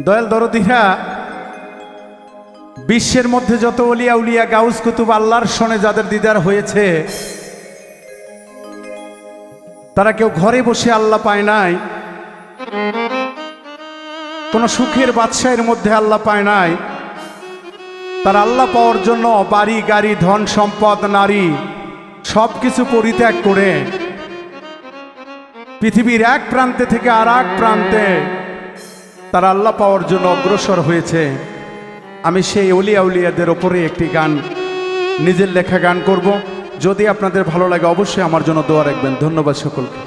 দয়াল দরদিরা, বিশ্বের মধ্যে যত ওলিয়া উলিয়া গাউস কুতুব আল্লাহর সনে যাদের দিদার হয়েছে, তারা কেউ ঘরে বসে আল্লাহ পায় নাই, কোন সুখের বাদশাহের মধ্যে আল্লাহ পায় নাই। তারা আল্লাহ পাওয়ার জন্য বাড়ি গাড়ি ধন সম্পদ নারী সবকিছু পরিত্যাগ করে পৃথিবীর এক প্রান্তে থেকে আর এক প্রান্তে তারা আল্লাহ পাওয়ার জন্য অগ্রসর হয়েছে। আমি সেই ওলিয়া উলিয়াদের ওপরে একটি গান, নিজের লেখা গান করব। যদি আপনাদের ভালো লাগে অবশ্যই আমার জন্য দোয়া রাখবেন। ধন্যবাদ সকলকে।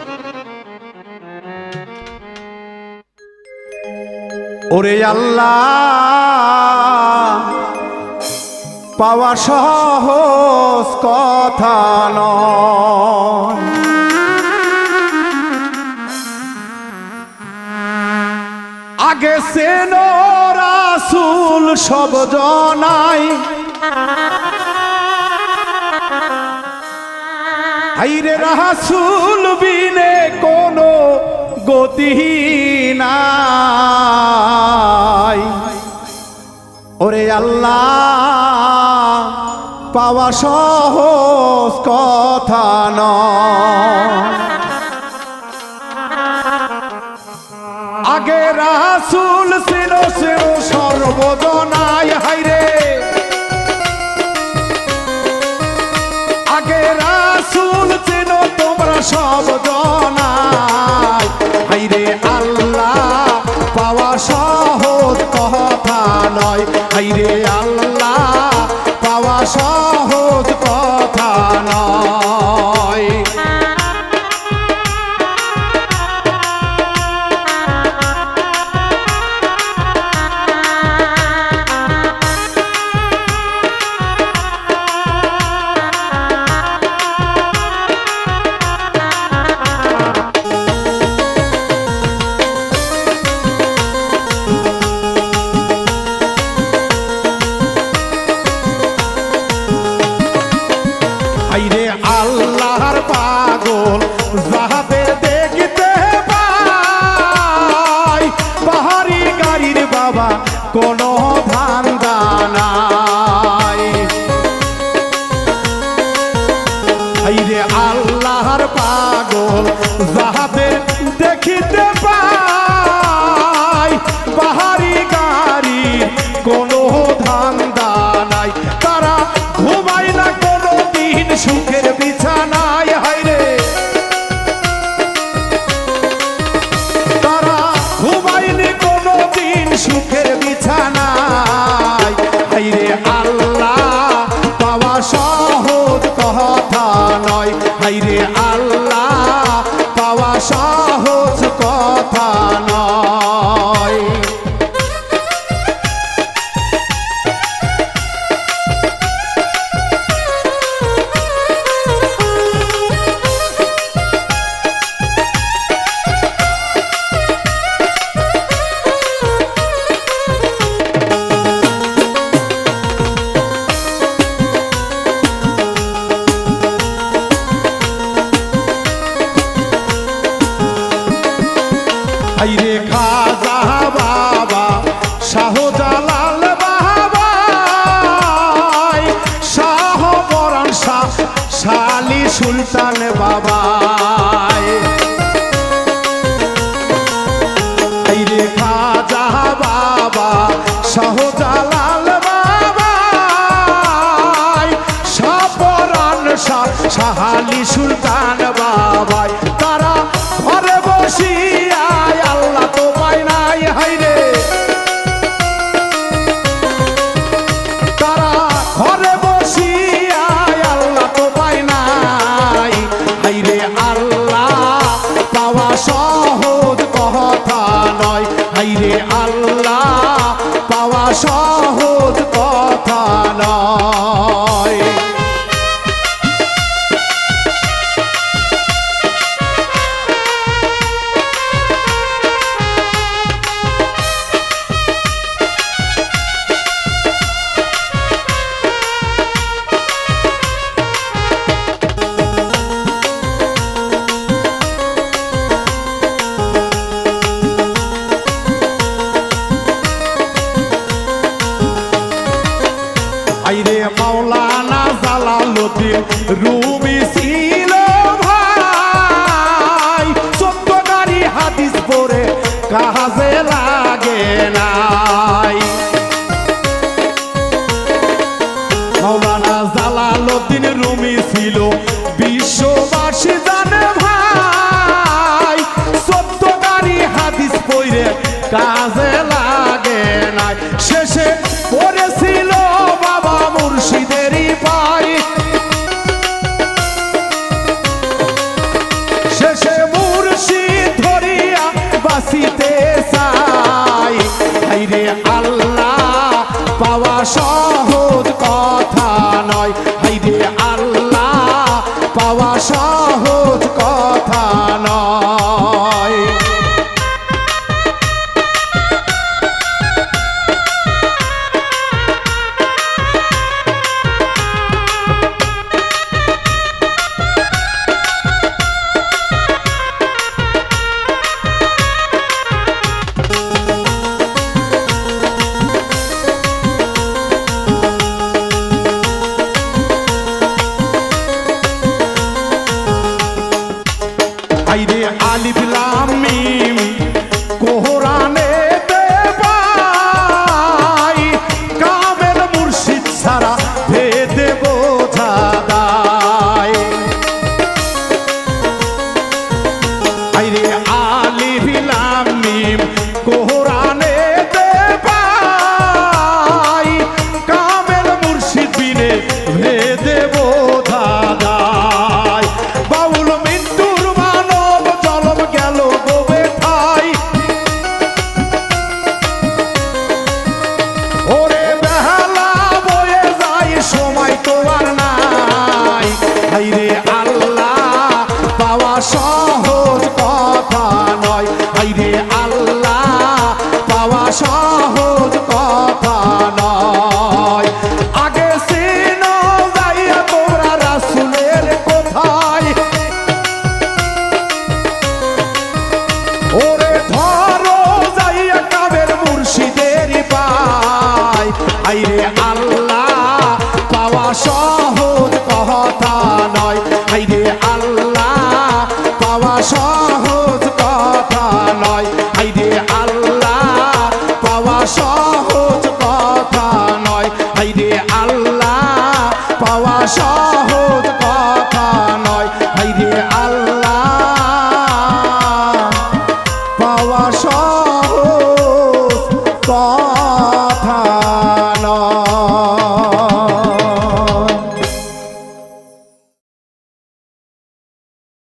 ওরে আল্লাহ, পাওয়া সহজ কথা নয়, আগে চেনো রাসূল সব জনাই, আইরে রাসূল বিনে কোনো গতি নাই। ওরে আল্লাহ, পাওয়া সহজ কথা নয়, আগে রাসূল ছিল সর্বজনাই, হাইরে আগে রাসূল ছিল তোমরা সব জনাই, হাইরে আল্লাহ পাওয়া সহজ কথা নয়, হাইরে আল্লাহ পাওয়া সহজ কথা নয়। আইরে আল্লাহর পাগল যাহাতে দেখিতে পাই, বাহারি গাড়ির বাবা কোনো ধান্দা নাই। আইরে আল্লাহর পাগল যাহাতে দেখিতে পাই, বাহারি গাড়ির কোনো ধান্দা নাই। তারা ঘুমায় না কোনো দিন সুখের বিছানায়, হাইরে তারা ঘুমায়নি কোনো দিন সুখের বিছানায়, হাইরে আল্লাহ পাওয়া সহজ কথা নয়, হাইরে আল্লাহ পাওয়া সহজ কথা নয়। আইরে খাজা বাবা শাহজালাল বাবা, শাহ পরাণ শাহ শালি সুলতান বাবা, আইরে খাজা বাবা শাহজালাল বাবা, শাহ পরাণ শাহ শালি সুলতান বাবা। তারা ঘরে বসিয়া আল্লাহ তো পায় নাই, হাইরে তারা ঘরে বসিয়া আল্লাহ তো পায় নাই, হাইরে আল্লাহ পাওয়া সহজ কথা নয়, হাইরে আল্লাহ পাওয়া সহজ কথা নয়। রুমি ছিল ভাই, 14 গাড়ি হাদিস পড়ে কাজে লাগে নাই। মাওলানা জালালউদ্দিন রুমি ছিল বিশ্ববাসী জানে ভাই, 14 গাড়ি হাদিস পড়ে কাজে লাগে নাই। শেষে পড়েছিল বাবা মুর্শিদেরই পাই, শেষে মুর্শিদ ধরিয়া বাঁচিতে চাই। হাইরে আল্লাহ পাওয়া সহজ কথা নয়, হাইরে আল্লাহ পাওয়া সহজ কথা নয়। আইরে আলিফ লাম মিম কোরআনে দেবাই, কামেল মুর্শিদ ছাড়া ভেদে বোঝা দায়। আইরে আলিফ লাম মিম কোরআনে